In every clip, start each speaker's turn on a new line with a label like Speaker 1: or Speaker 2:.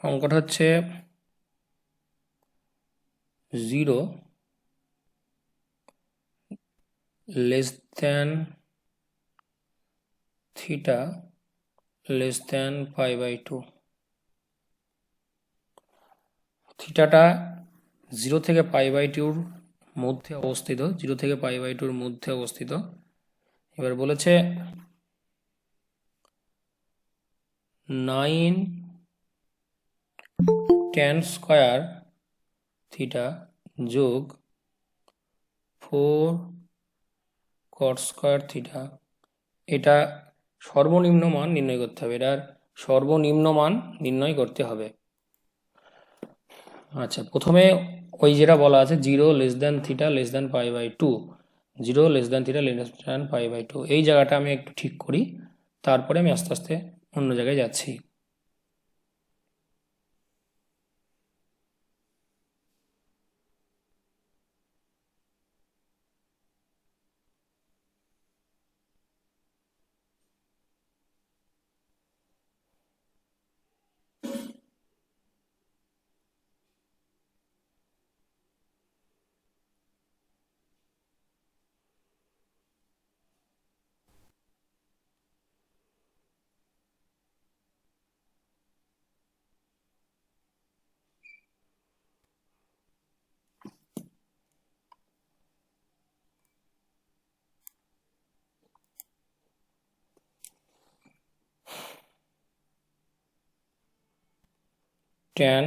Speaker 1: অঙ্কটা হচ্ছে 0 less than theta less than pi by 2। থিটাটা 0 থেকে পাই বাই 2-র মধ্যে অবস্থিত, 0 থেকে পাই বাই 2-র মধ্যে অবস্থিত। এবার বলেছে 9 tan স্কয়ার থিটা যোগ 4 cot স্কয়ার থিটা, এটা সর্বনিম্ন মান নির্ণয় করতে হবে। এটার সর্বনিম্ন মান নির্ণয় করতে হবে। আচ্ছা, প্রথমে ওই যেটা বলা আছে 0 less than theta less than pi by 2, 0 less than theta less than pi by 2, এই জায়গাটা আমি একটু ঠিক করি, তারপরে আমি আস্তে আস্তে অন্য জায়গায় যাচ্ছি। tan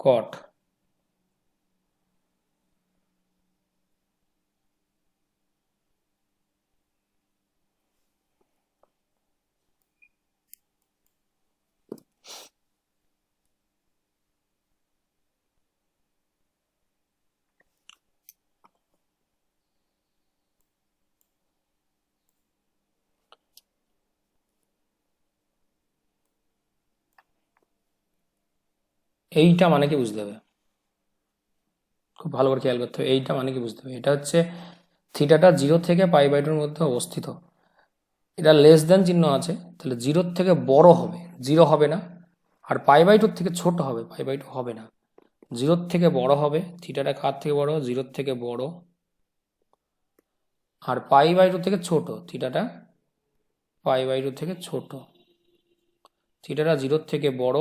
Speaker 1: cot এইটা মানে কি বুঝতে হবে, খুব ভালো করে খেয়াল করতে হবে। এইটা মানে কি বুঝতে হবে, এটা হচ্ছে থিটাটা 0 থেকে পাই বাই 2-র মধ্যে অবস্থিত। এটা লেস দ্যান চিহ্ন আছে, তাহলে 0-র থেকে বড় হবে, 0 হবে না। আর পাই বাই 2-র থেকে ছোট হবে, পাই বাই 2 হবে না। 0-র থেকে বড় হবে, থিটাটা কার থেকে বড়, 0-র থেকে বড়। আর পাই বাই 2 থেকে ছোট, থিটাটা পাই বাই 2 থেকে ছোট। থিটাটা 0-র থেকে বড়,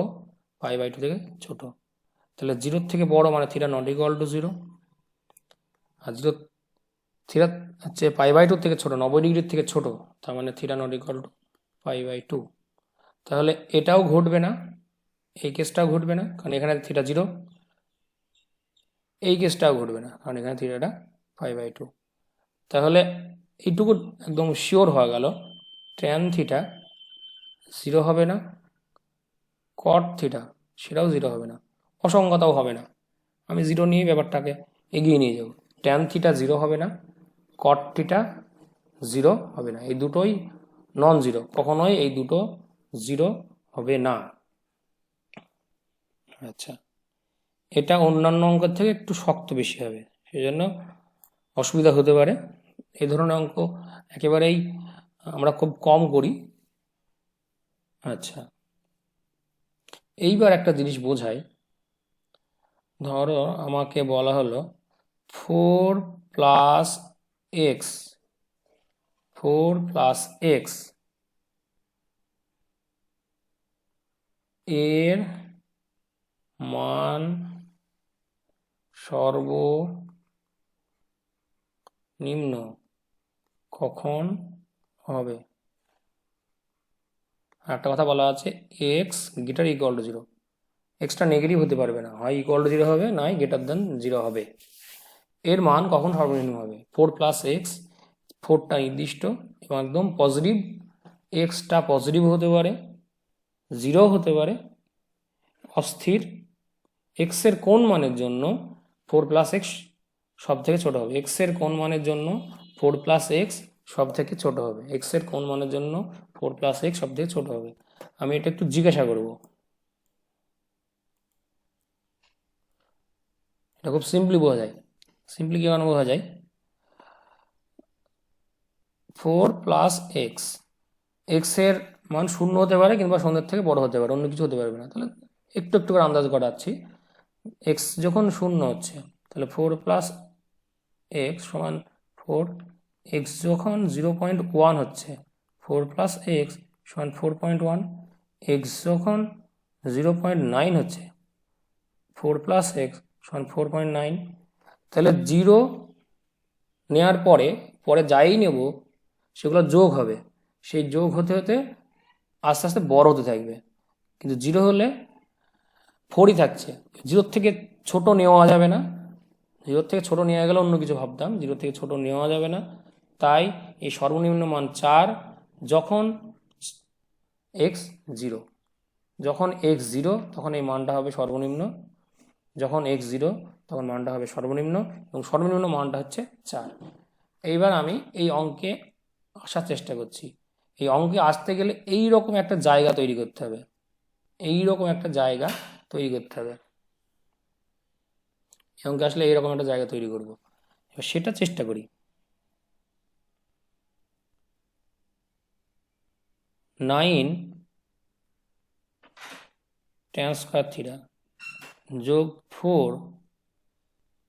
Speaker 1: পাই বাই 2 থেকে ছোট। তাহলে 0-র থেকে বড় মানে থিটা নট ইকুয়াল টু 0। আর 0 থিটা হচ্ছে পাই বাই 2 থেকে ছোট, 90 ডিগ্রির থেকে ছোট, তার মানে theta not equal to pi by 2। তাহলে এটাও ঘটবে না, এই কেসটাও ঘটবে না, কারণ এখানে থিটা 0। এই কেসটাও ঘটবে না, কারণ এখানে থিটাটা পাই বাই 2। তাহলে এইটুকু একদম শিওর হয়ে গেল, ট্যান থিটা 0 হবে না, কট থিটা সেটাও 0 হবে না, অসংগতাও হবে না। আমি 0 নিয়ে ব্যাপারটাকে এগিয়ে নিয়ে যাব। ট্যান থিটা 0 হবে না, কট থিটা 0 হবে না, এই দুটোই নন জিরো, কখনোই এই দুটো 0 হবে না। আচ্ছা, এটা অন্যান্য অঙ্কের থেকে একটু শক্ত বেশি হবে, সেই জন্য অসুবিধা হতে পারে। এই ধরনের অঙ্ক একেবারেই আমরা খুব কম করি। আচ্ছা, এইবার একটা জিনিস বোঝাই। ধরো আমাকে বলা হলো 4 প্লাস এক্স, 4 প্লাস এক্স এর মান সর্বনিম্ন কখন হবে। একটা কথা বলা আছে, x greater equal to 0। Extra negative হতে পারবে না, হয় ইকুয়াল টু 0 হবে, নয় গ্রেটার দেন 0 হবে। এর মান কখন সর্বনিম্ন হবে, 4 প্লাস এক্স, 4টা নির্দিষ্ট এবং একদম পজিটিভ। এক্সটা পজিটিভ হতে পারে, 0 হতে পারে, অস্থির। এক্সের কোন মানের জন্য 4 প্লাস এক্স সব থেকে ছোট হবে, এক্সের কোন মানের জন্য 4 প্লাস এক্স সব থেকে ছোট হবে, এক্সের কোন মানের জন্য 4 প্লাস এক্স সব থেকে ছোট হবে। আমি এটা একটু জিজ্ঞাসা করব। এটা খুব সিম্পলি বোঝা যায়। সিম্পলি কেমন বোঝা যায়, 4 প্লাস এক্স, এক্সের মান 0 হতে পারে কিংবা 0 থেকে বড় হতে পারে, অন্য কিছু হতে পারবে না। তাহলে একটু একটু করে আন্দাজ করাচ্ছি। এক্স যখন 0 হচ্ছে তাহলে 4 প্লাস এক্স সমান 4, এক্স যখন 0.1 হচ্ছে 4 প্লাস এক্স সমান 4.1, এক্স যখন 0.9 হচ্ছে 4 প্লাস এক্স সমান 4.9। তাহলে 0 নেওয়ার পরে যাই নেব সেগুলো যোগ হবে, সেই যোগ হতে হতে আস্তে আস্তে বড় হতে থাকবে, কিন্তু 0 হলে 4ই থাকছে। 0 থেকে ছোট নেওয়া যাবে না, 0 থেকে ছোট নেওয়া গেলে অন্য কিছু ভাবতাম, 0 থেকে ছোট নেওয়া যাবে না। তাই এই সর্বনিম্ন মান 4 যখন এক্স 0, যখন এক্স 0 তখন এই মানটা হবে সর্বনিম্ন, যখন এক্স 0 তখন মানটা হবে সর্বনিম্ন, এবং সর্বনিম্ন মানটা হচ্ছে 4। এইবার আমি এই অঙ্কে আসার চেষ্টা করছি। এই অঙ্কে আসতে গেলে এই রকম একটা জায়গা তৈরি করতে হবে, এই রকম একটা জায়গা তৈরি করতে হবে। এই অঙ্কে আসলে এইরকম একটা জায়গা তৈরি করব, এবার সেটা চেষ্টা করি। 9 tan স্কয়ার থিটা যোগ 4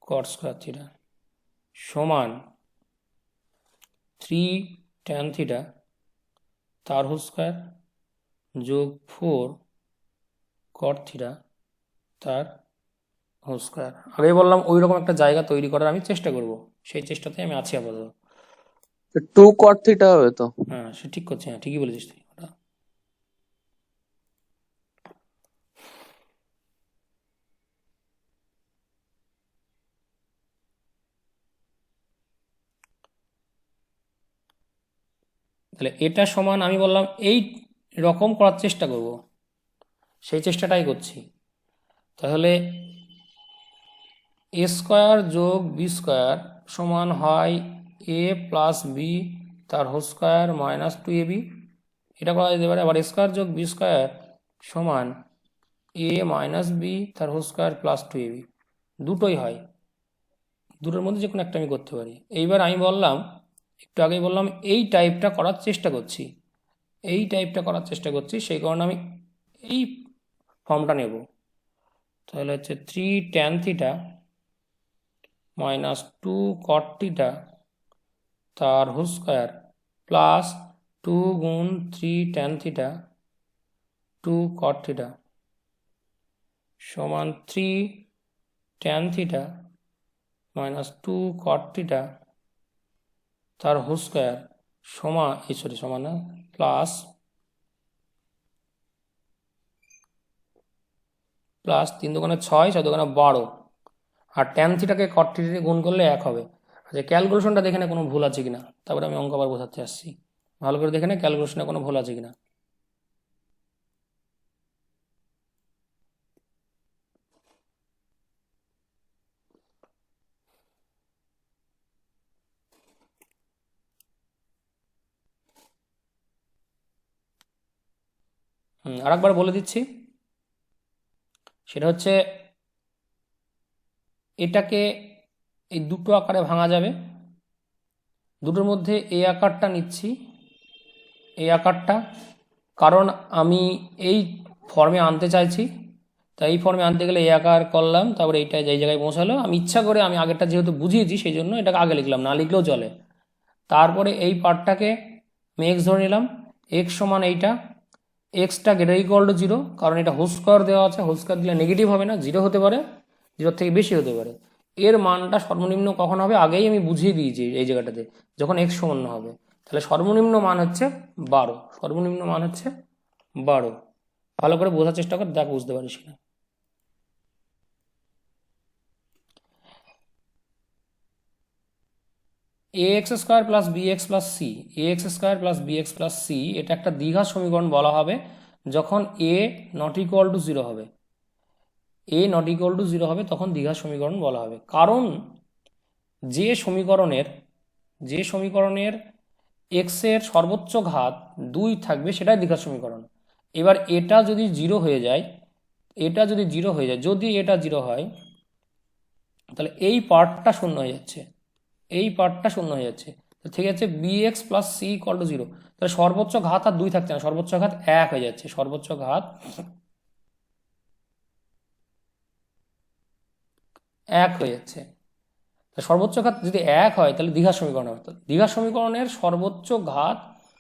Speaker 1: cot স্কয়ার থিটা সমান 3 tan থিটা তার হোল স্কয়ার যোগ 4 cot থিটা তার হোল স্কয়ার। আগে বললাম ওই রকম একটা জায়গা তৈরি করার আমি চেষ্টা করব, সেই চেষ্টাতে আমি আছি আপাতত।
Speaker 2: 2 cot থিটা হবে তো?
Speaker 1: হ্যাঁ সে ঠিক করছে, হ্যাঁ ঠিকই বলেছিস তুই ওটা। তাহলে এটা সমান আমি বললাম এই রকম করার চেষ্টা করব, সেই চেষ্টাটাই করছি। তাহলে এ স্কোয়ার যোগ বি স্কোয়ার সমান হয় এ প্লাস বি তার হোল স্কোয়ার মাইনাস 2ab, এটা করা যেতে পারে। আবার এ স্কোয়ার যোগ বি স্কোয়ার সমান এ মাইনাস বি তার হোল স্কোয়ার প্লাস 2ab, দুটোই হয়, দুটোর মধ্যে যে কোনো একটা আমি করতে পারি। এইবার আমি বললাম, একটু আগেই বললাম এই টাইপটা করার চেষ্টা করছি, এই টাইপটা করার চেষ্টা করছি, সেই কারণে আমি এই ফর্মটা নেব। তাহলে হচ্ছে 3 tan theta minus 2 cot theta তার হোল স্কোয়ার প্লাস 2 গুণ 3 tan থিটা 2 cot থিটা সমান 3 tan theta minus 2 cot theta তার হোল স্কোয়ার সমান প্লাস 3 দুগুণে 6, 6 দুগুণে 12, আর ট্যান থিটাকে কট থিটা দিয়ে গুণ করলে 1 হবে। আচ্ছা ক্যালকুলেশনটা দেখে না কোনো ভুল আছে কিনা, তারপরে আমি অঙ্ক আবার বোঝাতে আসছি। ভালো করে দেখে না ক্যালকুলেশনে কোনো ভুল আছে কিনা। আরেকবার বলে দিচ্ছি, সেটা হচ্ছে এটাকে এই দুটো আকারে ভাঙা যাবে, দুটোর মধ্যে এই আকারটা নিচ্ছি, এই আকারটা, কারণ আমি এই ফর্মে আনতে চাইছি। তাই এই ফর্মে আনতে গেলে এই আকার করলাম, তারপরে এইটা যেই জায়গায় পৌঁছালো, আমি ইচ্ছা করে আমি আগেরটা যেহেতু বুঝিয়েছি সেই জন্য এটাকে আগে লিখলাম, না লিখলেও চলে। তারপরে এই পার্টটাকে আমি এক্স ধরে নিলাম, এক্স সমান এইটা, এক্সটা গ্রেটার ইকুয়াল টু 0, কারণ এটা হোল স্কোয়ার দেওয়া আছে, হোল স্কোয়ার দিলে নেগেটিভ হবে না, 0 হতে পারে, 0 থেকে বেশি হতে পারে। এর মানটা সর্বনিম্ন কখন হবে আগেই আমি বুঝিয়ে দিয়েছি এই জায়গাটাতে, যখন এক্স সমান হবে। তাহলে সর্বনিম্ন মান হচ্ছে 12, সর্বনিম্ন মান হচ্ছে 12। ভালো করে বোঝার চেষ্টা কর, দেখ বুঝতে পারিস না। A x square plus b x plus c, a x square plus b x plus c, এটা একটা দ্বিঘাত সমীকরণ বলা হবে যখন এ নট ইকুয়াল টু 0 হবে, এ নট ইকুয়াল টু 0 হবে তখন দ্বিঘাত সমীকরণ বলা হবে। কারণ যে সমীকরণের এক্সের সর্বোচ্চ ঘাত 2 থাকবে সেটাই দ্বিঘাত সমীকরণ। এবার এটা যদি 0 হয়ে যায়, এটা যদি 0 হয়ে যায়, যদি এটা 0 হয় তাহলে এই পার্টটা শূন্য হয়ে যাচ্ছে, এই পার্টটা শূন্য হয়ে যাচ্ছে। ঠিক আছে b x plus c equal to 0। তাহলে সর্বোচ্চ ঘাত আর 2 থাকছে না, সর্বোচ্চ ঘাত 1 হয়ে যাচ্ছে, সর্বোচ্চ ঘাত 1 হয়ে যাচ্ছে। সর্বোচ্চ ঘাত যদি 1 হয় তাহলে দ্বিঘাত সমীকরণ হবে। দ্বিঘাত সমীকরণের সর্বোচ্চ ঘাত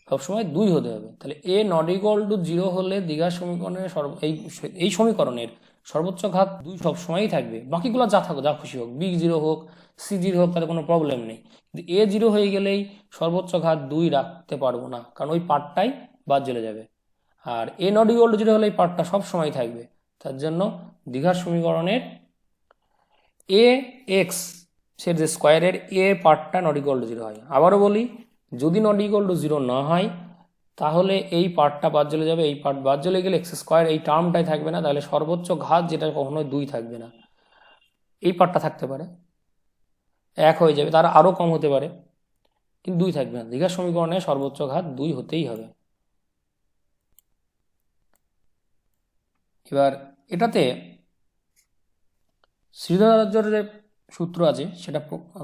Speaker 1: সবসময় 2 হতে হবে। তাহলে এ নট ইকুয়াল টু 0 হলে দ্বিঘাত সমীকরণের এই সমীকরণের সর্বোচ্চ ঘাত 2 সবসময়ই থাকবে। বাকিগুলো যা থাকুক, যা খুশি হোক, বি 0 হোক, সি 0 হোক, তাতে কোনো প্রবলেম নেই। কিন্তু এ 0 হয়ে গেলেই সর্বোচ্চ ঘাত 2 রাখতে পারবো না, কারণ ওই পার্টটাই বাদ চলে যাবে। আর এ নট ইকুয়াল টু 0 হলে এই পার্টটা সবসময় থাকবে। তার জন্য দ্বিঘাত সমীকরণের এ এক্স সে যে স্কোয়ারের এ পার্টটা নট ইকুয়াল টু 0 হয়। আবারও বলি, যদি নট ইকুয়াল টু 0 না হয় তাহলে এই পার্টটা বাদ চলে যাবে, এই পার্ট বাদ চলে গেলে এক্স স্কোয়ার এই টার্মটাই থাকবে না। তাহলে সর্বোচ্চ ঘাত যেটা কখনোই 2 থাকবে না, এই পার্টটা থাকতে পারে, 1 হয়ে যাবে, তার আরও কম হতে পারে, কিন্তু 2 থাকবে না। দ্বিঘাত সমীকরণে সর্বোচ্চ ঘাত 2 হতেই হবে। এবার এটাতে শ্রীধরাচার্যের যে সূত্র আছে সেটা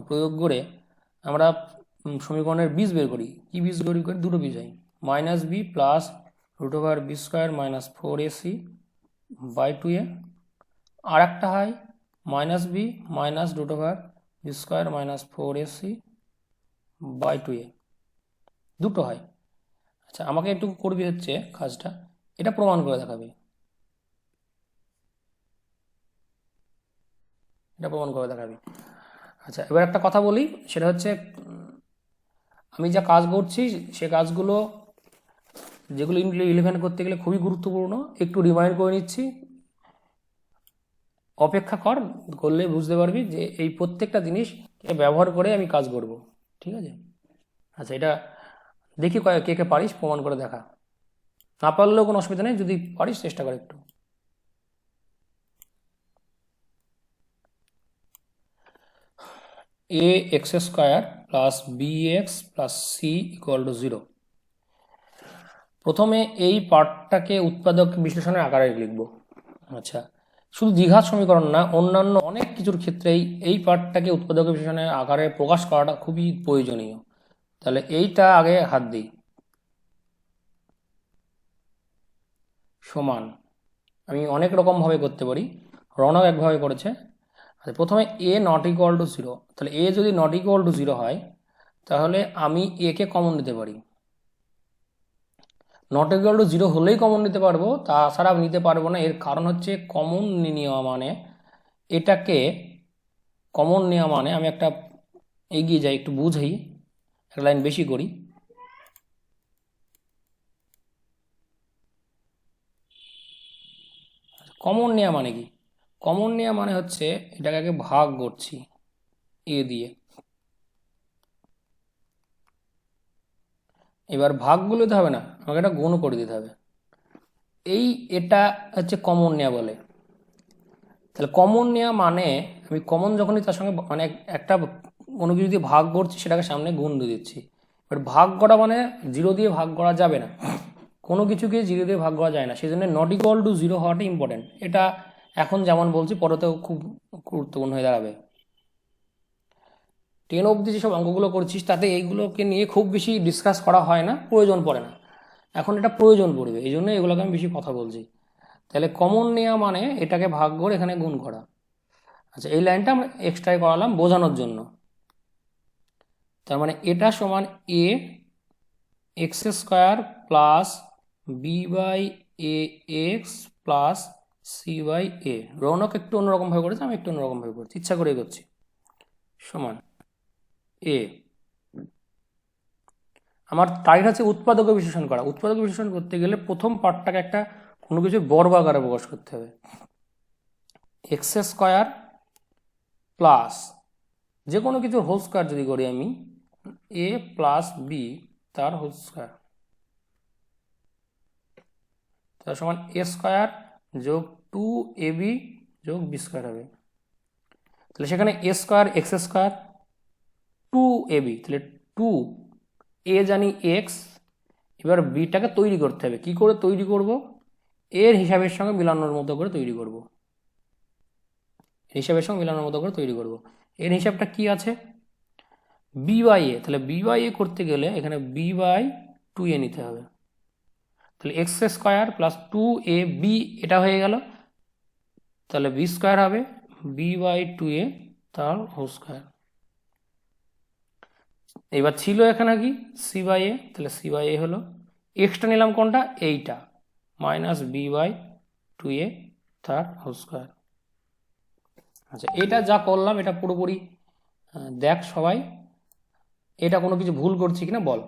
Speaker 1: প্রয়োগ করে আমরা সমীকরণের বীজ বের করি। কি বীজ বের করি? দুটো বীজ হয়, minus b plus root over b square minus 4ac by 2a, আর একটা হয় minus b minus root over b square minus 4ac by 2a, দুটো হয়। আচ্ছা, আমাকে একটু করবি হচ্ছে কাজটা, এটা প্রমাণ করে দেখাবে, এটা প্রমাণ করে দেখাবি। আচ্ছা, এবার একটা কথা বলি, সেটা হচ্ছে আমি যা কাজ করছি সে কাজগুলো যেগুলো 11 করতে গেলে খুবই গুরুত্বপূর্ণ, একটু রিমাইন্ড করে নিচ্ছি, অপেক্ষা কর, করলে বুঝতে পারবি যে এই প্রত্যেকটা জিনিস ব্যবহার করে আমি কাজ করব। ঠিক আছে? আচ্ছা, এটা দেখি কে কে পারিস প্রমাণ করে দেখা, না পারলেও কোনো অসুবিধা নেই, যদি পারিস চেষ্টা কর একটু। A x square plus b x plus c equal to 0। প্রথমে এই পার্টটাকে উৎপাদক বিশ্লেষণের আকারে লিখব। আচ্ছা, শুধু দ্বিঘাত সমীকরণ না, অন্যান্য অনেক কিছুর ক্ষেত্রেই এই পার্টটাকে উৎপাদক বিশ্লেষণের আকারে প্রকাশ করাটা খুবই প্রয়োজনীয়। তাহলে এইটা আগে হাত দিই, সমান, আমি অনেক রকমভাবে করতে পারি, রনক একভাবে করেছে। আচ্ছা, প্রথমে এ নট ইকুয়াল টু 0, তাহলে এ যদি নট ইকুয়াল টু 0 হয় তাহলে আমি এ কে কমন নিতে পারি। নট ইকুয়াল টু 0 হলেই কমন নিতে পারবো, তাছাড়া নিতে পারবো না। এর কারণ হচ্ছে কমন নেওয়া মানে, এটাকে কমন নেওয়া মানে, আমি একটা এগিয়ে যাই, একটু বুঝাই, একটা লাইন বেশি করি। কমন নেওয়া মানে কি? কমন নেওয়া মানে হচ্ছে এটাকে আগে ভাগ করছি এ দিয়ে, এবার ভাগগুলো দিতে হবে না, আমাকে এটা গুণ করে দিতে হবে। এটা হচ্ছে কমন নেওয়া বলে। তাহলে কমন নেওয়া মানে আমি কমন যখনই তার সঙ্গে মানে একটা কোনো কিছু দিয়ে ভাগ করছি সেটাকে সামনে গুণ দিয়ে দিচ্ছি। এবার ভাগ করা মানে 0 দিয়ে ভাগ করা যাবে না, কোনো কিছুকে 0 দিয়ে ভাগ করা যায় না, সেই জন্য নট ইকুয়াল টু 0 হওয়াটা ইম্পর্টেন্ট। এটা এখন যেমন বলছি পরেতেও খুব গুরুত্বপূর্ণ হয়ে দাঁড়াবে। 10 অবধি যেসব অঙ্কগুলো করছিস তাতে এইগুলোকে নিয়ে খুব বেশি ডিসকাস করা হয় না, প্রয়োজন পড়ে না। এখন এটা প্রয়োজন পড়বে, এই জন্য এগুলোকে আমি বেশি কথা বলছি। তাহলে কমন নেওয়া মানে এটাকে ভাগ করে এখানে গুণ করা। আচ্ছা, এই লাইনটা আমরা এক্সট্রাই করালাম বোঝানোর জন্য। তার মানে এটা সমান a x square plus b by a x plus c by a. Raunak একটু অন্যরকমভাবে করেছে, আমি একটু অন্যরকমভাবে করছি, ইচ্ছা করে করছি, সমান এ। আমার টার্গেট হচ্ছে উৎপাদক বিশ্লেষণ করা। উৎপাদক বিশ্লেষণ করতে গেলে প্রথম পার্টটাকে একটা কোনো কিছু বর্গ আকারে প্রকাশ করতে হবে। এক্স স্কোয়ার প্লাস যে কোনো কিছুর হোল স্কোয়ার যদি করি আমি, এ প্লাস বি তার হোল স্কোয়ার, তার সমান এ স্কোয়ার যোগ 2ab যোগ বি স্কোয়ার হবে। তাহলে সেখানে এ স্কোয়ার এক্স স্কোয়ার 2ab, তাহলে 2 এ জানি এক্স, এবার বিটাকে তৈরি করতে হবে। কি করে তৈরি করব? এর হিসাবের সঙ্গে মিলানোর মতো করে তৈরি করব, হিসাবের সঙ্গে মিলানোর মতো করে তৈরি করব। এর হিসাবটা কি আছে? বি বাই এ, তাহলে বি বাই এ করতে গেলে এখানে বি বাই টু এ নিতে হবে, তাহলে x square plus two A B এটা হয়ে গেল, তাহলে বি স্কোয়ার হবে বি বাই টু এ তার হোল স্কোয়ার। এবার ছিল এখানে কি সি বাই এ, তাহলে সি বাই এ হলো, এক্সটা নিলাম কোনটা এইটা, minus b by two a তার হোল স্কোয়ার। আচ্ছা এটা যা করলাম এটা পুরোপুরি দেখ সবাই, এটা কোনো কিছু ভুল করছি কিনা বল।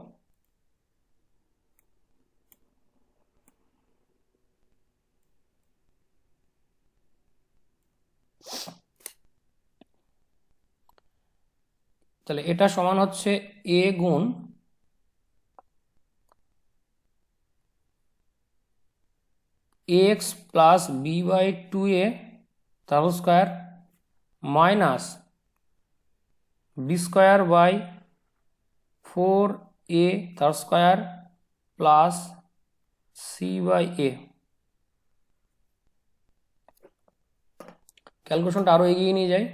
Speaker 1: তাহলে এটা সমান হচ্ছে এ গুণ x plus b by two a তার whole square minus b square by four a তার square plus c by a. ক্যালকুলেশনটা আরও এগিয়ে নিয়ে যায়,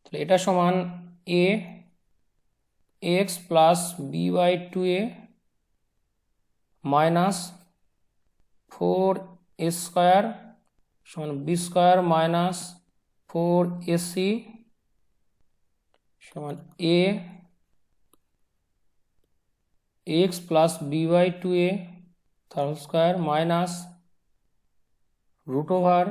Speaker 1: তাহলে এটা সমান a x plus b by two a minus four a square সমান b square minus four a c সমান a x plus b by two a তার whole square minus root over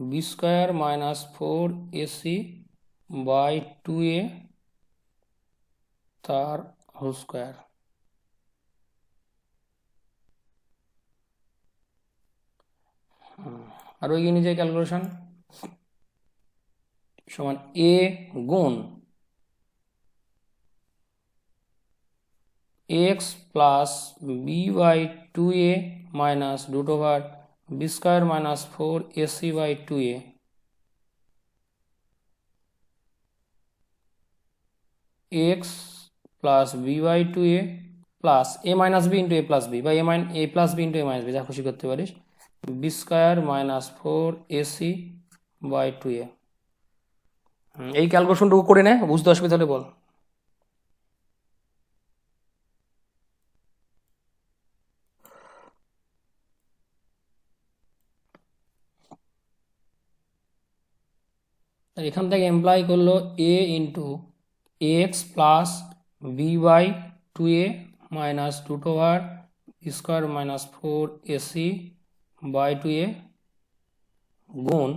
Speaker 1: b square minus four a c by two a তার whole square. আরও এগিয়ে নিয়ে যায় calculation, সমান a গুণ x plus b by two a minus root over b square minus four a c by two a x plus b by two a plus a minus b into a plus b বা a plus b into a minus b যা খুশি করতে পারিস, b square minus four a c by two a. এই ক্যালকুলেশনটুকু করে নে, বুঝতে অসুবিধা হলে বল। এখান থেকে এমপ্লাই করলো a into x plus b by two a minus root over square minus four a c by two a গুণ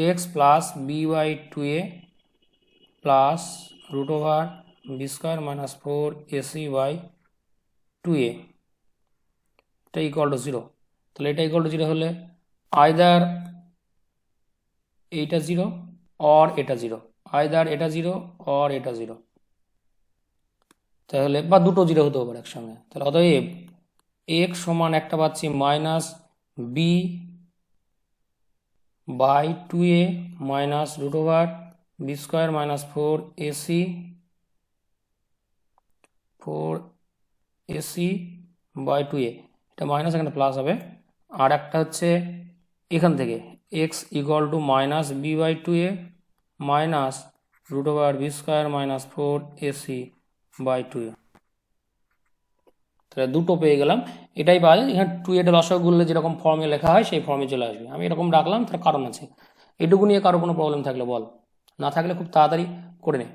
Speaker 1: x plus b by two a plus root over b square minus four a c by two a, এটা equal to zero. তাহলে এটা equal to zero হলে either এইটা zero or এটা zero, either এটা zero or এটা zero, তাহলে বা দুটো জিরো হতে পারে একসঙ্গে। তাহলে অতএব এক্স সমান একটা পাচ্ছি minus b by two a minus root over b square minus four a c by two a, এটা মাইনাস এখানে প্লাস হবে। আর একটা হচ্ছে এখান থেকে x equal to minus b by two a minus root over b square minus four a c by two a, তাহলে দুটো পেয়ে গেলাম। এটাই পাওয়া যায় এখানে টু এটা লসাগু গুনলে যেরকম ফর্মে লেখা হয় সেই ফর্মে চলে আসবে। আমি এরকম রাখলাম, তার কারণ আছে। এটুকু নিয়ে কারো কোনো প্রবলেম থাকলে বল, না থাকলে খুব তাড়াতাড়ি করে নে।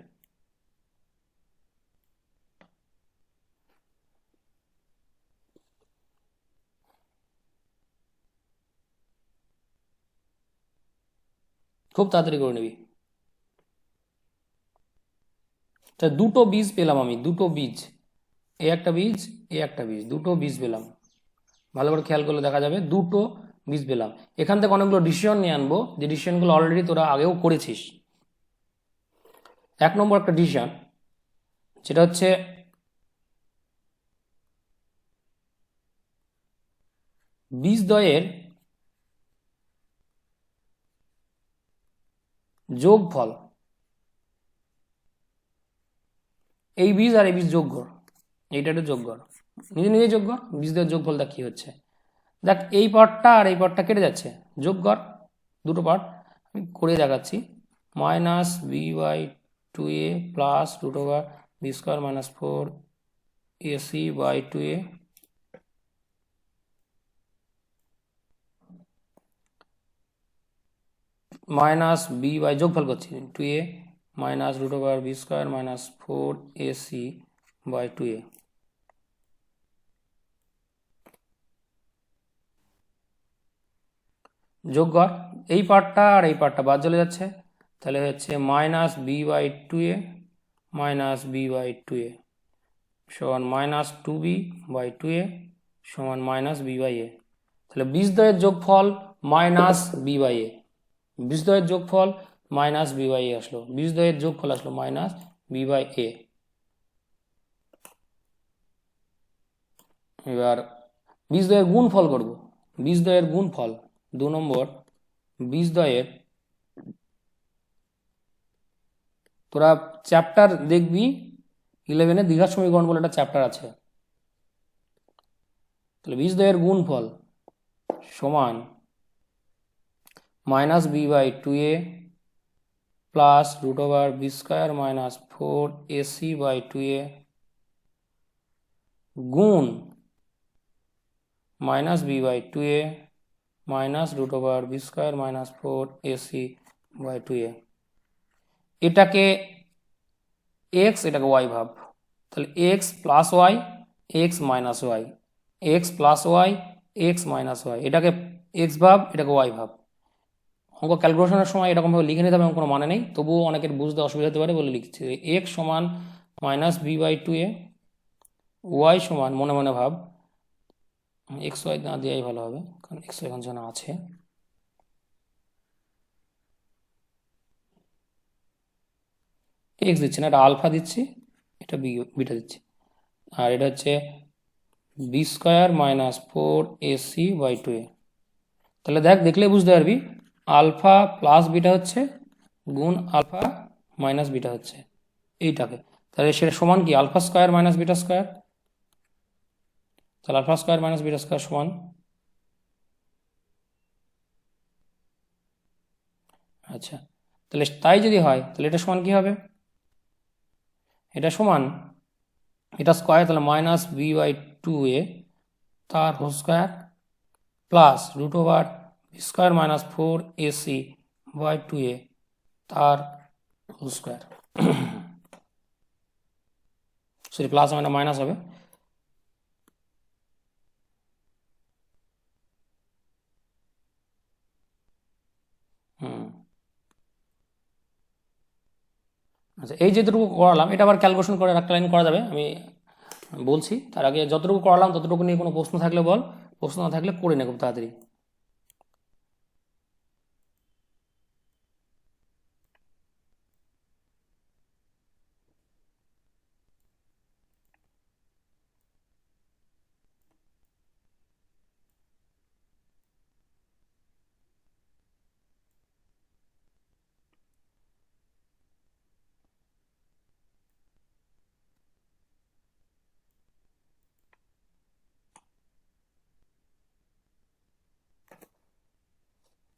Speaker 1: খুব তাড়াতাড়ি করে নিবি। তা দুটো বীজ পেলাম আমি, দুটো বীজ, এ একটা বীজ এ একটা বীজ, দুটো বীজ পেলাম। ভালো করে খেয়াল করলে দেখা যাবে দুটো বীজ পেলাম। এখান থেকে অনেকগুলো ডিসিশন নিয়ে আনবো, যে ডিসিশনগুলো অলরেডি তোরা আগেও করেছিস। এক নম্বর একটা ডিসিশন যেটা হচ্ছে বীজদ্বয়ের যোগফল, এই বীজ আর এই বীজ যোগ কর, এইটা একটু যোগ কর, নিজে নিজে যোগ কর বীজদ্বয়ের যোগফলটা কি হচ্ছে। দেখ এই পার্টটা আর এই পার্টটা কেটে যাচ্ছে, যোগ কর দুটো পার্ট, আমি করে দেখাচ্ছি। Minus b by two a plus root over b square minus four a c by two a minus b by যোগফল করছি two a minus root over b square minus four a c by two a. যোগ কর, এই পার্টটা আর এই পার্টটা বাদ চলে যাচ্ছে, তাহলে হচ্ছে minus b by two a minus b by two a সমান minus two b by two a সমান মাইনাস বি বাই এ। তাহলে বীজদ্বয়ের যোগফল মাইনাস বি বাই এ, বীজদ্বয়ের যোগফল মাইনাস বি বাই এ আসলো, বীজদ্বয়ের যোগফল আসলো মাইনাস বি বাই এ। এবার বীজদ্বয়ের গুণফল করব, বীজদ্বয়ের গুণফল 2 নম্বর, বীজদ্বয়ের, তোরা চ্যাপ্টার দেখবি 11-এ দ্বিঘাত সমীকরণ বলে একটা চ্যাপ্টার আছে। তাহলে বীজদ্বয়ের গুণফল সমান minus b by two a plus root over b square minus four a c by two a গুণ minus b by two a minus root over b square minus four a c by two a. এটাকে x, এটাকে y ভাব, তাহলে x plus y x minus y, x plus y x minus y, এটাকে x ভাব এটাকে y ভাব। অঙ্ক ক্যালকুলেশনের সময় এরকমভাবে লিখে নিতে হবে, এমন কোনো মানে নেই, তবুও অনেকের বুঝতে অসুবিধা হতে পারে বলে লিখছি। এক্স সমান minus b by two a, y সমান মনে মনে ভাব এক্স ওয়াই না দেওয়াই ভালো হবে, কারণ এক্স ওয়াই এখন যেন আছে, এক্স দিচ্ছি না, এটা আলফা দিচ্ছি, এটা বিটা দিচ্ছি, আর এটা হচ্ছে b square minus four a c by two a. তাহলে দেখ, দেখলে বুঝতে পারবি আলফা প্লাস বিটা হচ্ছে গুণ আলফা মাইনাস বিটা হচ্ছে এইটাকে, তাহলে সেটা সমান কি alpha square minus beta square, তাহলে alpha square minus beta square সমান, আচ্ছা তাহলে তাই যদি হয় তাহলে এটা সমান কি হবে, এটা সমান এটা স্কোয়ার, তাহলে minus b by two a তার whole square plus root over b square minus four a c by two a তার হোল স্কোয়ার, সরি প্লাস মানে মাইনাস হবে, আচ্ছা এই যেটুকু করালাম এটা আবার ক্যালকুলেশন করে একটা লাইন করা যাবে, আমি বলছি তার আগে যতটুকু করালাম ততটুকু নিয়ে কোনো প্রশ্ন থাকলে বল, প্রশ্ন না থাকলে করে নে খুব তাড়াতাড়ি।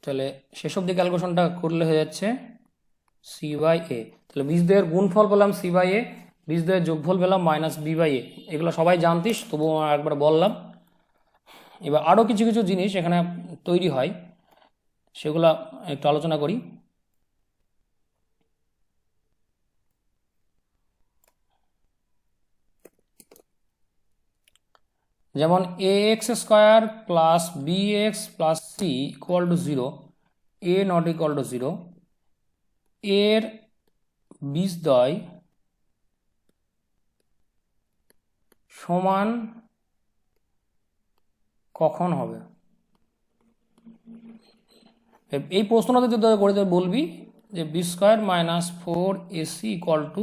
Speaker 1: তাহলে শেষ অব্দি ক্যালকুলেশনটা করলে হয়ে যাচ্ছে সি বাই এ, তাহলে বীজদ্বয়ের গুণফল পেলাম সি বাই এ, বীজদ্বয়ের যোগফল পেলাম মাইনাস বি বাই এ, এগুলো সবাই জানতিস তবুও একবার বললাম। এবার আরও কিছু কিছু জিনিস এখানে তৈরি হয় সেগুলো একটু আলোচনা করি। যেমন a x square plus b x plus c equal to zero, a not equal to zero, এর বীজদ্বয় সমান কখন হবে, এই প্রশ্নটা যদি করে বলবি যে b square minus four ac equal to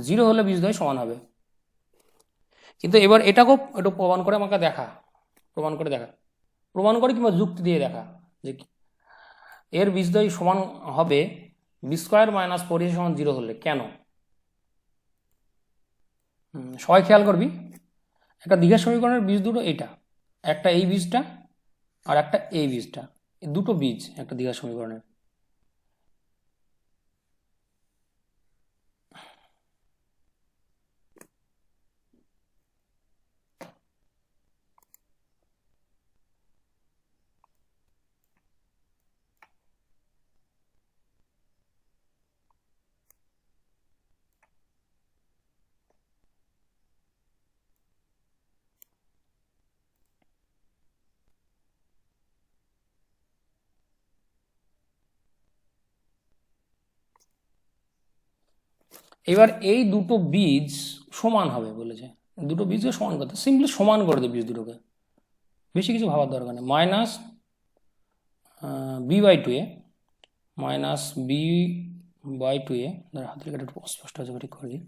Speaker 1: zero হলে বীজদ্বয় সমান হবে। কিন্তু এবার এটাকেও একটু প্রমাণ করে আমাকে দেখা, প্রমাণ করে দেখা। প্রমাণ করে কিংবা যুক্তি দিয়ে দেখা যে এর বীজদ্বয় সমান হবে বি স্কোয়ার মাইনাস 4ac সমান 0 হলে কেন। সবাই খেয়াল করবি, একটা দ্বিঘাত সমীকরণের বীজ দুটো এইটা, একটা এই বীজটা আর একটা এই বীজটা, এই দুটো বীজ একটা দ্বিঘাত সমীকরণের। এবার এই দুটো বীজ সমান হবে বলেছে, দুটো বীজকে সমান করতে, সিম্পলি সমান করে দেবে বীজ দুটোকে, বেশি কিছু ভাবার দরকার নেই। মাইনাস b/2a মাইনাস b/2a, হাতের লেখাটা একটু অস্পষ্ট আছে, ঠিক করে দিই।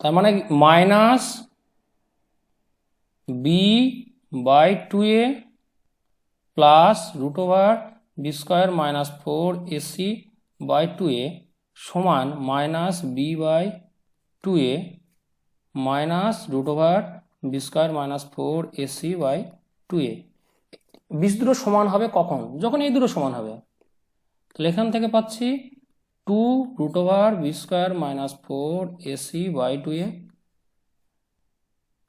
Speaker 1: তার মানে minus b/2a plus √b² minus 4ac/2a সমান minus b/2a minus √b² minus 4ac/2a। বীজ দুটো সমান হবে কখন? যখন এই দুটো সমান হবে। তাহলে এখান থেকে পাচ্ছি 2√b² মাইনাস 4ac/2a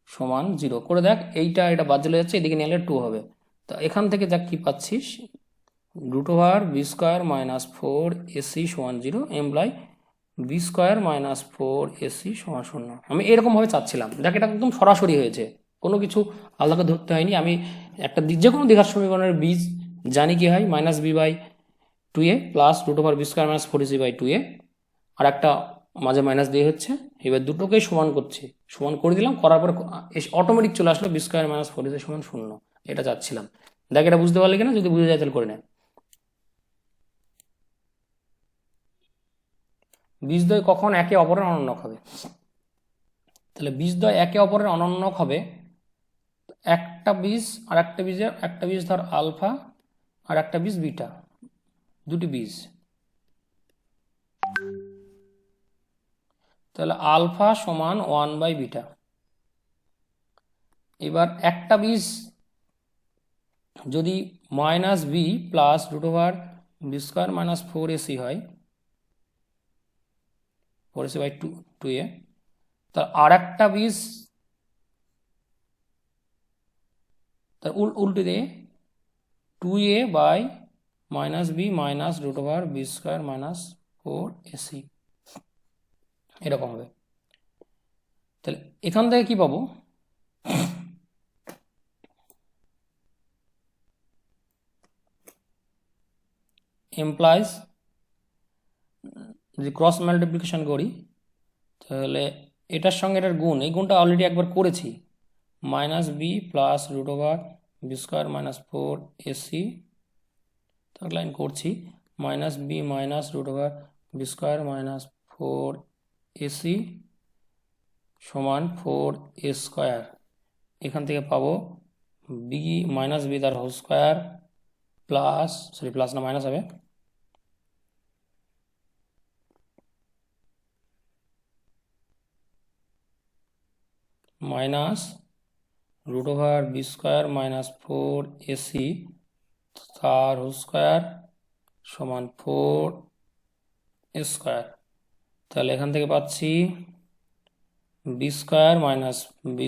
Speaker 1: সমান 0 করে দেখ। এটা বাদ চলে যাচ্ছে, এদিকে নিলে 2 হবে। তা এখান থেকে যা কি পাচ্ছিস, √b² মাইনাস 4ac সমান 0 এমপ্লাই b² মাইনাস 4ac সমান 0। আমি এরকমভাবে চাচ্ছিলাম, দেখ এটা একদম সরাসরি হয়েছে, কোনো কিছু আলাদা ধরতে হয়নি। আমি একটা যে কোনো দ্বিঘাত সমীকরণের বীজ জানি কি হয়, minus b/2a plus √b² minus 4ac/2a, আর একটা মাঝে মাইনাস দিয়ে হচ্ছে। এবার দুটোকেই সমান করছি, সমান করে দিলাম, করার পর অটোমেটিক চলে আসলো b² মাইনাস 4ac সমান 0। এটা চাচ্ছিলাম। দেখ এটা বুঝতে পারলি কিনা, যদি বুঝে যায় তাহলে করে নেয়। বীজদ্বয় কখন একে অপরের অনন্যক হবে? তাহলে বীজদ্বয় একে অপরের অনন্যক হবে, একটা বীজ আর একটা বীজের, একটা বীজ ধর আলফা আর একটা বীজ বিটা, দুটি বীজ। তাহলে আলফা সমান 1/β। এবার একটা বীজ যদি minus b plus √b² minus 4ac হয়, 4ac/2a, তার আর একটা বীজ তার উল্টে দিয়ে 2a by minus b minus √b² minus 4ac, এরকম হবে। তাহলে এখান থেকে কি পাবো, এমপ্লাইজ যদি ক্রস মাল্টিপ্লিকেশন করি, তাহলে এটার সঙ্গে এটার গুণ, এই গুণটা অলরেডি একবার করেছি, minus b plus √b² minus 4ac, third line করছি, minus b minus √b² minus 4ac সমান 4a²। এখান থেকে পাবো বি মাইনাস বি তার whole square plus, sorry plus না মাইনাস হবে, মাইনাস √b² মাইনাস 4ac তার হোল স্কোয়ার সমান 4a²। তাহলে এখান থেকে পাচ্ছি b² minus b²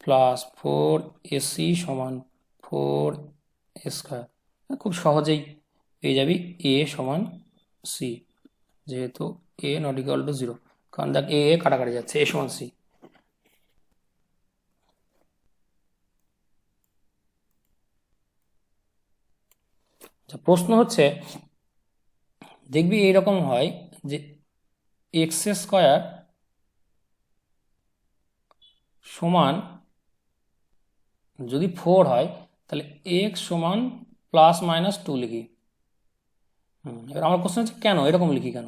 Speaker 1: plus 4ac সমান 4a²। খুব সহজেই পেয়ে যাবি a সমান c, যেহেতু a নট ইকুয়াল টু 0, কারণ দেখ a কাটাকাটি যাচ্ছে, a সমান c। প্রশ্ন হচ্ছে, দেখবি এইরকম হয় যে x² সমান যদি 4 হয়, তাহলে x সমান প্লাস মাইনাস 2 লিখি। এবার আমার প্রশ্ন হচ্ছে কেন এরকম লিখি কেন?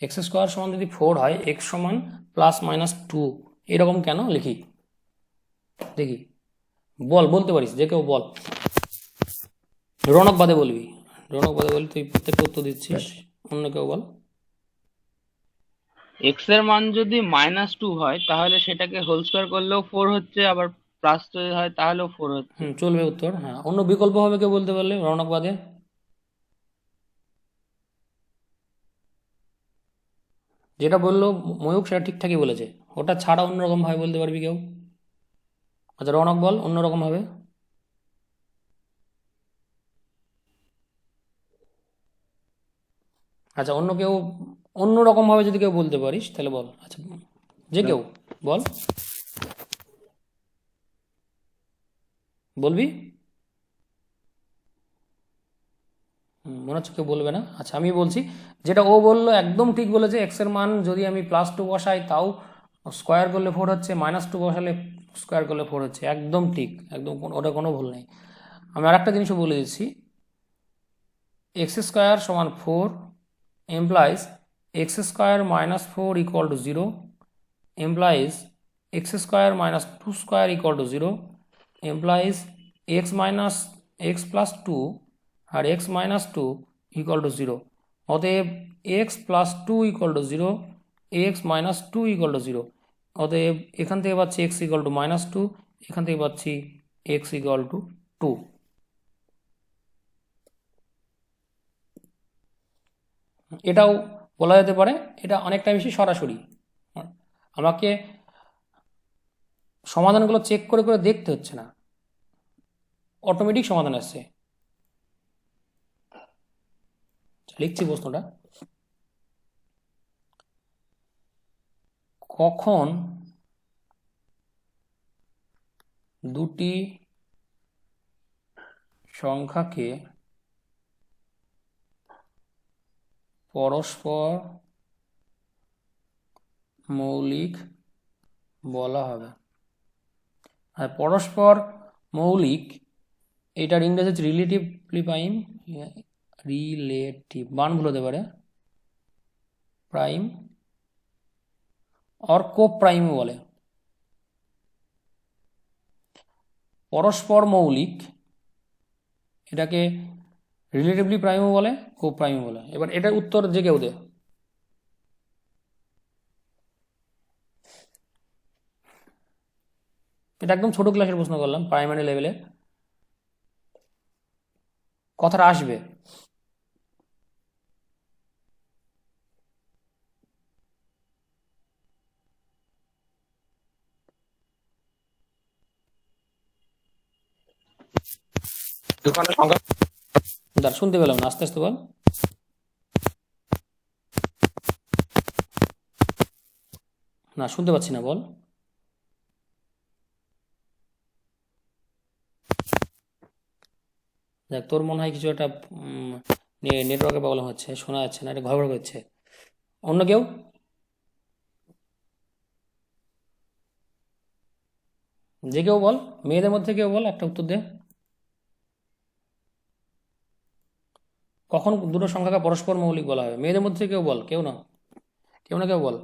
Speaker 1: এক্স স্কোয়ার সমান যদি 4 হয়, এক্স সমান +-2, এরকম কেন লিখি দেখি? বলতে পারিস, যে কেউ বল। রৌনক বাদে বলবি, রৌনক বাদে বলবি, তুই প্রত্যেকটা উত্তর দিচ্ছিস। অন্য কেউ বল।
Speaker 3: এক্স এর মান যদি -2 হয় তাহলে সেটাকে হোল স্কোয়ার করলেও 4 হচ্ছে, আবার প্লাস যদি হয় তাহলেও 4 হচ্ছে।
Speaker 1: চলবে উত্তর। হ্যাঁ, অন্য বিকল্প হবে কেউ বলতে পারলে, রৌনক বাদে। যেটা বললো ময়ূক সেটা ঠিকঠাকই বলেছে, ওটা ছাড়া অন্যরকম ভাবে বলতে পারবি কেউ? আচ্ছা রৌনক বল অন্যরকম ভাবে। আচ্ছা অন্য কেউ অন্যরকম ভাবে যদি কেউ বলতে পারিস তাহলে বল। আচ্ছা যে কেউ বল, বলবি? মনে হচ্ছে কেউ বলবে না। আচ্ছা আমি বলছি, যেটা ও বললো একদম ঠিক বলেছে। এক্স এর মান যদি আমি +2 বসাই তাও স্কোয়ার করলে 4 হচ্ছে, -2 বসালে স্কোয়ার করলে 4 হচ্ছে, একদম ঠিক, একদম ওটা কোনো ভুল নেই। আমি আর একটা জিনিসও বলে দিচ্ছি, এক্স স্কোয়ার সমান 4 implies x square minus 4 equal to 0, implies x square minus 2 square equal to 0, implies x minus x plus 2 R x minus 2 equal to 0। অতএব x plus 2 equal to 0, x minus 2 equal to 0। অতএব এখান থেকে পাচ্ছি x equal to -2, এখান থেকে পাচ্ছি x equal to 2। এটাও বলা যেতে পারে, এটা অনেকটা বেশি সরাসরি। আমাকে সমাধানগুলো চেক করে করে দেখতে হচ্ছে না, অটোমেটিক সমাধান আসছে। লিখছি প্রশ্নটা, কখন দুটি সংখ্যাকে পরস্পর মৌলিক বলা হবে? আর পরস্পর মৌলিক, এটার ইংরেজি হচ্ছে রিলেটিভলি প্রাইম, রিলেটিভ বান ভুল হতে পারে, প্রাইম অর কো প্রাইম বলে। পরস্পর মৌলিক এটাকে রিলেটিভলি প্রাইমও বলে, কো প্রাইমও বলে। এবার এটার উত্তর যে কেউ দে। এটা একদম ছোট ক্লাসের প্রশ্ন করলাম, প্রাইমারি লেভেলে কথাটা আসবে। দাঁড়া শুনতে পেলাম না, আস্তে আস্তে বল। না শুনতে পাচ্ছি না, বল। দেখ তোর মনে হয় কিছু একটা নেটওয়ার্কের প্রবলেম হচ্ছে, শোনা যাচ্ছে না, এটা ঘর ঘর করছে। অন্য কেউ? যে কেউ বল, মেয়েদের মধ্যে কেউ বল, একটা উত্তর দে। কখন দুটো সংখ্যাকে পরস্পর মৌলিক বলা হবে? মেয়েদের মধ্যে কেউ বল, কেউ না, কেউ না কেউ বল।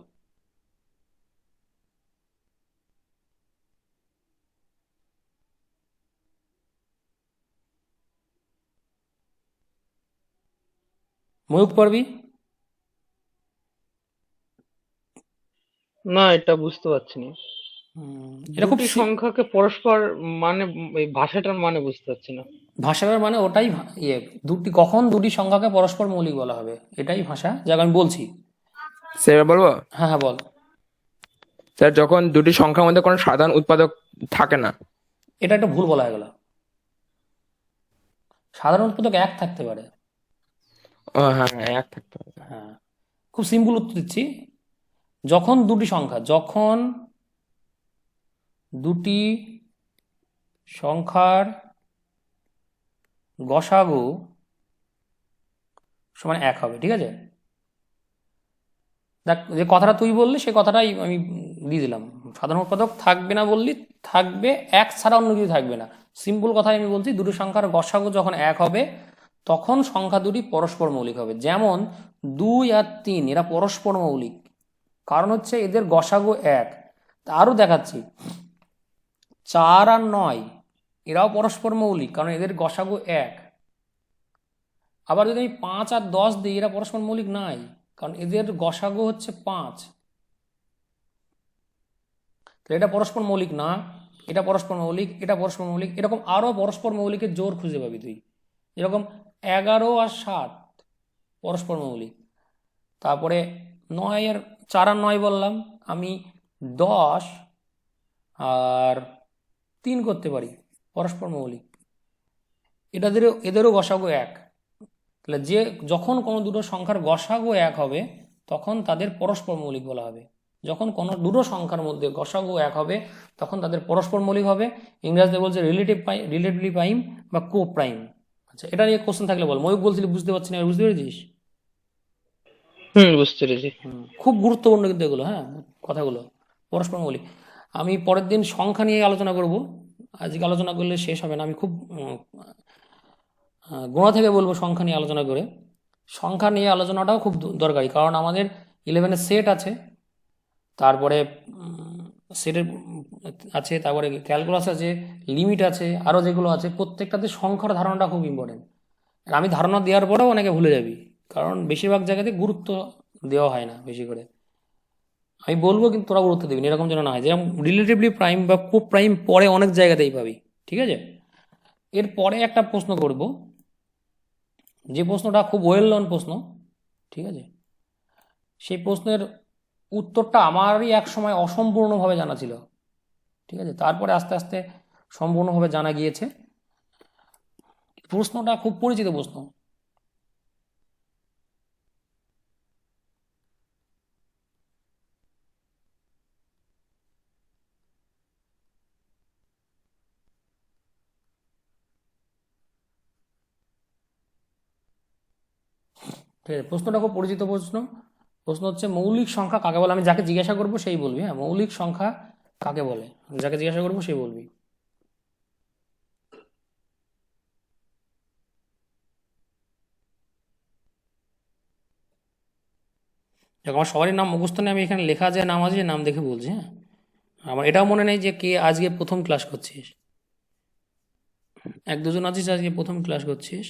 Speaker 1: ময়ূক পারবি?
Speaker 3: না, এটা বুঝতে পারছি না।
Speaker 1: এটা খুব
Speaker 3: দুটি সংখ্যাকে পরস্পর মানে, এই ভাষাটার মানে বুঝতে পারছি না।
Speaker 1: ভাষার মানে ওটাই কখন দুটি সংখ্যাকে পরস্পর মৌলিক বলা হবে, এটাই ভাষা, যাকে আমি বলছি।
Speaker 4: স্যার বলবো?
Speaker 1: হ্যাঁ হ্যাঁ বল।
Speaker 4: স্যার যখন দুটি সংখ্যার মধ্যে কোনো সাধারণ উৎপাদক থাকে না।
Speaker 1: এটা একটা ভুল বলা হয়ে গেল, সাধারণ উৎপাদক এক থাকতে পারে।
Speaker 4: ও হ্যাঁ, এক থাকতে হবে।
Speaker 1: হ্যাঁ, খুব সিম্পল উত্তর দিচ্ছি, যখন দুটি সংখ্যার গসাগু সমান এক হবে, ঠিক আছে? দেখ যে কথাটা তুই বললি সে কথাটাই আমি দিয়ে দিলাম, সাধারণ উৎপাদক থাকবে না বললি, থাকবে এক ছাড়া অন্য কিছু থাকবে না। সিম্পল কথাই আমি বলছি, দুটো সংখ্যার গসাগু যখন এক হবে তখন সংখ্যা দুটি পরস্পর মৌলিক হবে। যেমন 2 আর 3 এরা পরস্পর মৌলিক, কারণ হচ্ছে এদের গসাগু 1। আরও দেখাচ্ছি, 4 আর 9 এরাও পরস্পর মৌলিক, কারণ এদের গসাগু 1। আবার যদি আমি 5 আর 10 দিই, এরা পরস্পর মৌলিক নাই, কারণ এদের গসাগু হচ্ছে 5। তাহলে এটা পরস্পর মৌলিক না, এটা পরস্পর মৌলিক, এটা পরস্পর মৌলিক। এরকম আরও পরস্পর মৌলিকের জোর খুঁজে পাবি তুই, যেরকম 11 আর 7 পরস্পর মৌলিক। তারপরে 9 আর 4 আর 9 বললাম, আমি 10 আর 3 করতে পারি, পরস্পর মৌলিক। এদেরও গসাগু 1। তাহলে যখন কোনো দুটো সংখ্যার গসাগু 1 হবে, তখন তাদের পরস্পর মৌলিক বলা হবে। যখন কোনো দুটো সংখ্যার মধ্যে গসাগু 1 হবে, তখন তাদের পরস্পর মৌলিক হবে। ইংরেজিতে বলছে রিলেটিভলি প্রাইম বা কো প্রাইম। আচ্ছা, এটা নিয়ে কোশ্চেন থাকলে বল। ময়ূক বলছিলি বুঝতে পারছি না, এবার বুঝতে পেরেছিস?
Speaker 3: বুঝতে পেরেছি।
Speaker 1: খুব গুরুত্বপূর্ণ কিন্তু এগুলো, হ্যাঁ, কথাগুলো পরস্পর মৌলিক। আমি পরের দিন সংখ্যা নিয়ে আলোচনা করব, আজকে আলোচনা করলে শেষ হবে না। আমি খুব গোড়া থেকে বলবো সংখ্যা নিয়ে আলোচনা করে। সংখ্যা নিয়ে আলোচনাটাও খুব দরকারি, কারণ আমাদের 11-এর সেট আছে, তারপরে সেটের আছে, তারপরে ক্যালকুলাস আছে, লিমিট আছে, আরও যেগুলো আছে, প্রত্যেকটাতে সংখ্যার ধারণাটা খুব ইম্পর্টেন্ট। আর আমি ধারণা দেওয়ার পরেও অনেকে ভুলে যাবি, কারণ বেশিরভাগ জায়গাতে গুরুত্ব দেওয়া হয় না বেশি করে। আমি বলবো কিন্তু তোরা গুরুত্ব দিবি না, এরকম যেন না হয়। যেরকম রিলেটিভলি প্রাইম বা কো প্রাইম পরে অনেক জায়গাতেই পাবি, ঠিক আছে? এরপরে একটা প্রশ্ন করব, যে প্রশ্নটা খুব ওয়েল নন প্রশ্ন, ঠিক আছে? সেই প্রশ্নের উত্তরটা আমারই এক সময় অসম্পূর্ণভাবে জানা ছিল, ঠিক আছে? তারপরে আস্তে আস্তে সম্পূর্ণভাবে জানা গিয়েছে। প্রশ্নটা খুব পরিচিত প্রশ্ন। ঠিক আছে, প্রশ্নটা খুব পরিচিত প্রশ্ন। প্রশ্ন হচ্ছে মৌলিক সংখ্যা কাকে বলে। আমি যাকে জিজ্ঞাসা করবো সেই বলবি, হ্যাঁ, মৌলিক সংখ্যা কাকে বলে। যাকে জিজ্ঞাসা করবো সেই বলবি। দেখো, আমার সবারই নাম মুখস্থ নেই, আমি এখানে লেখা যে নাম আছে, যে নাম দেখে বলছি, হ্যাঁ। আমার এটাও মনে নেই যে কে আজকে প্রথম ক্লাস করছিস। 1-2 জন আছিস আজকে প্রথম ক্লাস করছিস।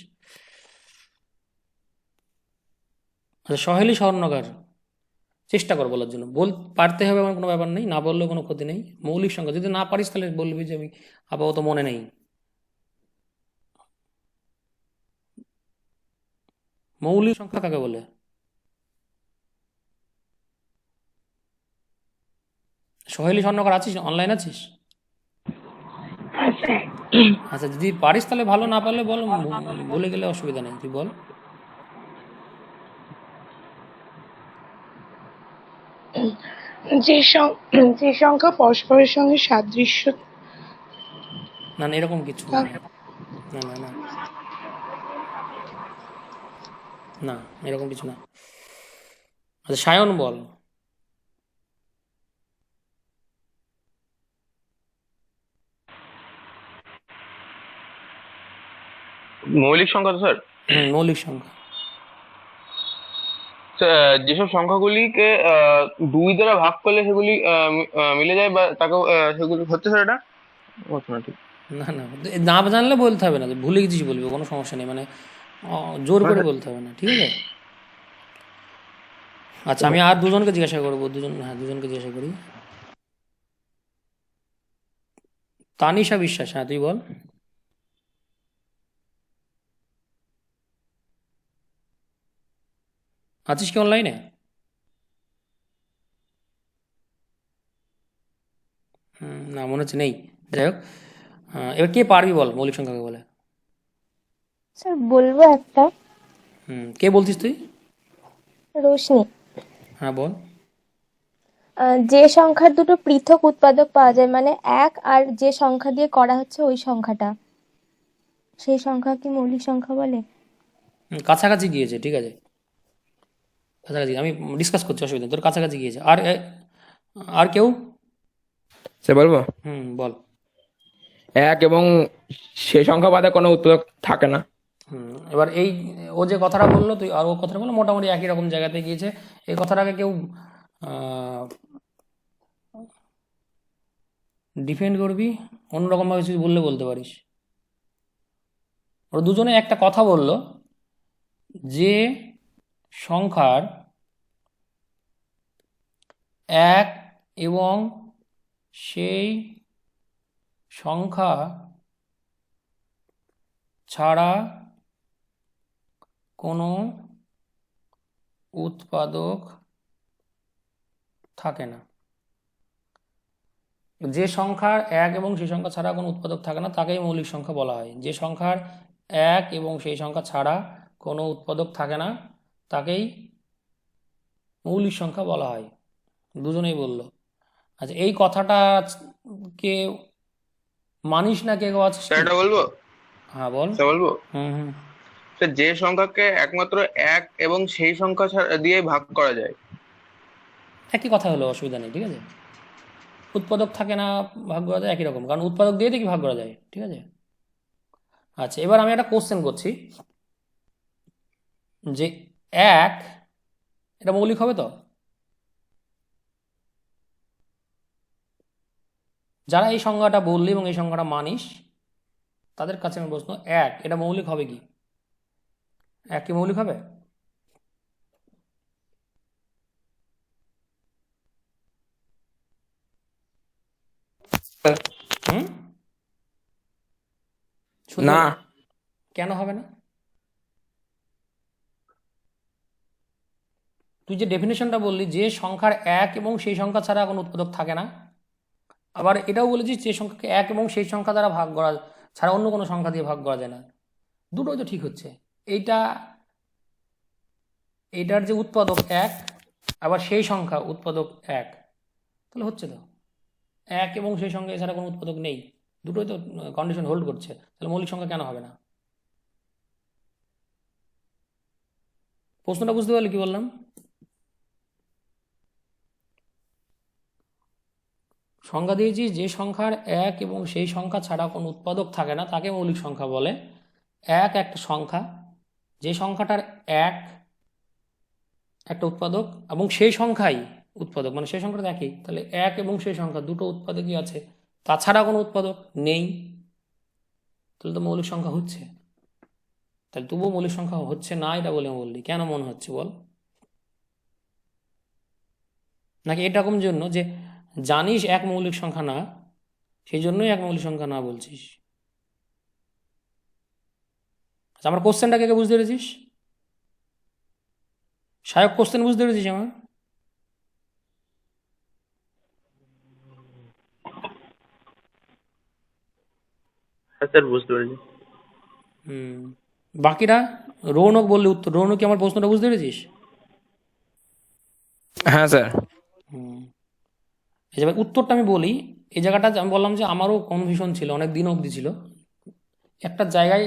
Speaker 1: আচ্ছা, সহেলি স্বর্ণকার, চেষ্টা কর বলার জন্য। পারতে হবে আমার কোনো ব্যাপার নেই, না বললেও কোনো ক্ষতি নেই। মৌলিক সংখ্যা যদি না পারিস তাহলে বলবি যে আমি আপাতত মনে নেই। মৌলিক সংখ্যা কাকে বলে? সহেলি স্বর্ণকার আছিস, অনলাইন আছিস? আচ্ছা, যদি পারিস তাহলে ভালো, না পারলে বল, বলে গেলে অসুবিধা নেই, তুই বল।
Speaker 5: যে সংখ্যা পরস্পরের সঙ্গে সাদৃশ্য
Speaker 1: না না, এরকম কিছু না, না না না না, এরকম কিছু না। আচ্ছা, সায়ন বল।
Speaker 4: মৌলিক সংখ্যা তো স্যার,
Speaker 1: মৌলিক সংখ্যা।
Speaker 4: যেসব সংখ্যাগুলিকে 2 দ্বারা ভাগ করলে সেগুলি মিলে যায় বা তাকেও সেগুলি হচ্ছে স্যার, এটা ঘটনা ঠিক।
Speaker 1: না না, না জানলে বলতে হবে না, ভুলে গেছিস বলবি, কোনো সমস্যা নেই, মানে জোর করে বলতে হবে না, ঠিক আছে? আচ্ছা, আমি আর দুজনকে জিজ্ঞাসা করবো, দুজনকে জিজ্ঞাসা করি। তানিশা বিশ্বাস, হ্যাঁ, তুই বল। আছিস কি অনলাইনে? না, মনে হচ্ছে নেই। যাই হোক, এবার কে পারবি বল মৌলিক সংখ্যাকে বলে।
Speaker 6: স্যার বলবো একটা।
Speaker 1: কে বলছিস তুই?
Speaker 6: রোশনি।
Speaker 1: হ্যাঁ, বল।
Speaker 6: যে সংখ্যার দুটো পৃথক উৎপাদক পাওয়া যায়, মানে 1 আর যে সংখ্যা দিয়ে করা হচ্ছে ওই সংখ্যাটা, সেই সংখ্যা কি মৌলিক সংখ্যা বলে?
Speaker 1: কাছাকাছি গিয়েছে, ঠিক আছে, কাছাকাছি। আমি ডিসকাস করছি, অসুবিধা নেই, তোর কাছাকাছি গিয়েছে। আর কেউ?
Speaker 4: স্যার বলবো,
Speaker 1: বল।
Speaker 4: 1 এবং সে সংখ্যা বাদে কোনো উৎপাদক থাকে না।
Speaker 1: এবার এই ও যে কথাটা বললো তুই আর ও কথাটা বললো মোটামুটি একই রকম জায়গাতে গিয়েছে। এই কথাটাকে কেউ ডিফেন্ড করবি, অন্যরকমভাবে কিছু বললে বলতে পারিস। ওরা দুজনে একটা কথা বলল, যে সংখ্যার এক এবং সেই সংখ্যা ছাড়া কোনো উৎপাদক থাকে না। যে সংখ্যার এক এবং সেই সংখ্যা ছাড়া কোনো উৎপাদক থাকে না তাকেই মৌলিক সংখ্যা বলা হয়। যে সংখ্যার এক এবং সেই সংখ্যা ছাড়া কোনো উৎপাদক থাকে না তাকেই মৌলিক সংখ্যা বলা হয়, দুজনেই বলল। আচ্ছা, এই কথাটা কে মানিস না কে কেউ আছিস
Speaker 4: স্যার
Speaker 1: কি?
Speaker 4: এটা বলবো,
Speaker 1: হ্যাঁ বল।
Speaker 4: স্যার বলবো।
Speaker 1: হুম।
Speaker 4: স্যার যে সংখ্যাকে একমাত্র এক এবং সেই সংখ্যা দিয়ে ভাগ করা যায়।
Speaker 1: একই কথা হলো, অসুবিধা নেই, ঠিক আছে। উৎপাদক থাকে না ভাগ করা যায় একই রকম, কারণ উৎপাদক দিয়ে কি ভাগ করা যায়, ঠিক আছে। আচ্ছা, এবার আমি একটা কোশ্চেন করছি, যে এক এটা মৌলিক হবে তো? যারা এই সংখ্যাটা বললি এবং এই সংখ্যাটা মানিস তাদের কাছে আমি প্রশ্ন, এক এটা মৌলিক হবে কি? এক কি মৌলিক হবে? হুম, শুনতে
Speaker 2: না।
Speaker 1: পেলে? কেন হবে না? তুই যে ডেফিনেশনটা বললি, যে সংখ্যার এক এবং সেই সংখ্যা ছাড়া কোনো উৎপাদক থাকে না, আবার এটাও বলেছিস যে সংখ্যাকে এক এবং সেই সংখ্যা দ্বারা ভাগ করা ছাড়া অন্য কোনো সংখ্যা দিয়ে ভাগ করা যায় না। দুটোই তো ঠিক হচ্ছে। এইটার যে উৎপাদক এক, আবার সেই সংখ্যা উৎপাদক এক, তাহলে হচ্ছে তো এক এবং সেই সংখ্যা এছাড়া কোনো উৎপাদক নেই, দুটোই তো কন্ডিশন হোল্ড করছে, তাহলে মৌলিক সংখ্যা কেন হবে না? প্রশ্নটা বুঝতে পারলি কি বললাম? সংখ্যা দিয়েছি, যে সংখ্যার এক এবং সেই সংখ্যা ছাড়া কোনো উৎপাদক থাকে না তাকে মৌলিক সংখ্যা বলে। এক একটা সংখ্যা, যে সংখ্যাটার এক একটা উৎপাদক এবং সেই সংখ্যাই উৎপাদক, মানে সেই সংখ্যাটা একই, তাহলে এক এবং সেই সংখ্যা দুটো উৎপাদকই আছে, তাছাড়া কোনো উৎপাদক নেই, তাহলে তো মৌলিক সংখ্যা হচ্ছে। তাহলে তবুও মৌলিক সংখ্যা হচ্ছে না এটা বলে বললি, কেন মনে হচ্ছে বল? নাকি এরকম জন্য যে জানিস এক মৌলিক সংখ্যা না, সেই জন্যই এক মৌলিক সংখ্যা না বলছিস? আচ্ছা, আমার কোশ্চেনটাকে বুঝতে পেরেছিস? সায়ক কোশ্চেন বুঝতে পেরেছিস আমার?
Speaker 4: স্যার বুঝতে পেরেছি।
Speaker 1: বাকিরা, রৌনক বললে উত্তর, রৌনক কি আমার প্রশ্নটা বুঝতে পেরেছিস?
Speaker 2: হ্যাঁ স্যার।
Speaker 1: এই যে উত্তরটা আমি বলি, এই জায়গাটা আমি বললাম যে আমারও কনফিউশন ছিল, অনেক দিন অবধি ছিল, একটা জায়গায়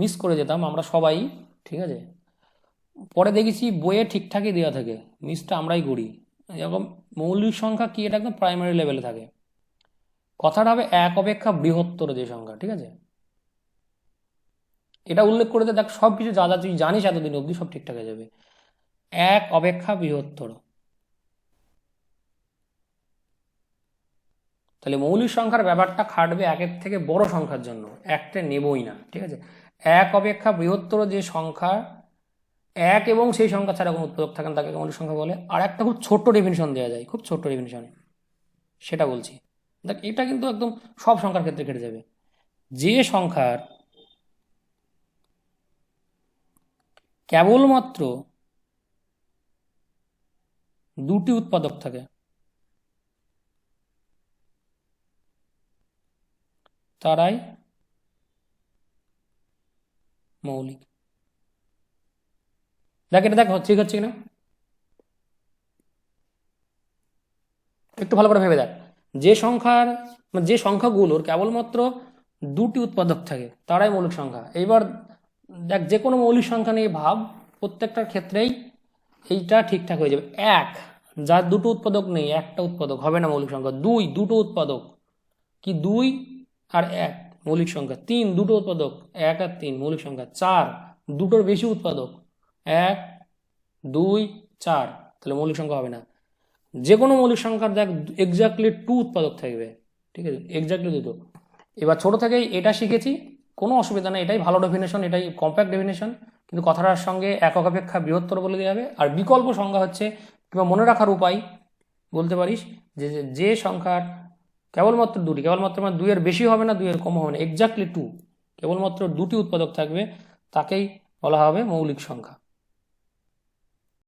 Speaker 1: মিস করে যেতাম আমরা সবাই, ঠিক আছে। পরে দেখেছি বইয়ে ঠিকঠাকই দেওয়া থাকে, মিসটা আমরাই করি। এরকম মৌলিক সংখ্যা কি, এটা একদম প্রাইমারি লেভেলে থাকে। কথাটা হবে এক অপেক্ষা বৃহত্তর যে সংখ্যা, ঠিক আছে। এটা উল্লেখ করে দেখ, সব কিছু যা যা তুই জানিস এতদিন অবধি সব ঠিকঠাক হয়ে যাবে। এক অপেক্ষা বৃহত্তর, তাহলে মৌলিক সংখ্যার ব্যাপারটা খাটবে একের থেকে বড় সংখ্যার জন্য, একটা নেবই না, ঠিক আছে। এক অপেক্ষা বৃহত্তর যে সংখ্যা এক এবং সেই সংখ্যা ছাড়া কোনো উৎপাদক থাকেন তাকে মৌলিক সংখ্যা বলে। আর একটা খুব ছোট্ট ডেফিনিশন দেওয়া যায়, খুব ছোট্ট ডেফিনিশন, সেটা বলছি দেখ। এটা কিন্তু একদম সব সংখ্যার ক্ষেত্রে কেটে যাবে। যে সংখ্যার কেবলমাত্র দুটি উৎপাদক থাকে তারাই মৌলিক। দেখ এটা দেখ ঠিক হচ্ছে কিনা, একটু ভালো করে ভেবে দেখ। যে সংখ্যার মানে যে সংখ্যাগুলোর কেবলমাত্র দুটি উৎপাদক থাকে তারাই মৌলিক সংখ্যা। এইবার দেখ, যে কোনো মৌলিক সংখ্যা নিয়ে ভাব, প্রত্যেকটার ক্ষেত্রেই এইটা ঠিকঠাক হয়ে যাবে। এক, যার দুটো উৎপাদক নেই, একটা উৎপাদক হবে না মৌলিক সংখ্যা। দুই, দুটো উৎপাদক, কি দুই আর এক, মৌলিক সংখ্যা। 3 দুটো উৎপাদক, 1 আর 3 মৌলিক সংখ্যা। 4 দুটোর বেশি উৎপাদক, 1 2 4, তাহলে মৌলিক সংখ্যা হবে না। যে কোনো মৌলিক সংখ্যার দেখ এক্স্যাক্টলি 2 উৎপাদক থাকবে, ঠিক আছে, এক্স্যাক্টলি দুটো। এবার ছোট থেকেই এটা শিখেছি, কোনো অসুবিধা নেই, এটাই ভালো ডেফিনেশন, এটাই কম্প্যাক্ট ডেফিনেশন, কিন্তু কথাটার সঙ্গে একক অপেক্ষা বৃহত্তর বলে দেওয়া হবে। আর বিকল্প সংখ্যা হচ্ছে, কিংবা মনে রাখার উপায় বলতে পারিস, যে যে সংখ্যার কেবলমাত্র দুটি, কেবলমাত্র মানে 2 এর বেশি হবে না, 2 এর কম হবে না, এক্স্যাক্টলি 2, কেবলমাত্র দুটি উৎপাদক থাকবে, তাকেই বলা হবে মৌলিক সংখ্যা।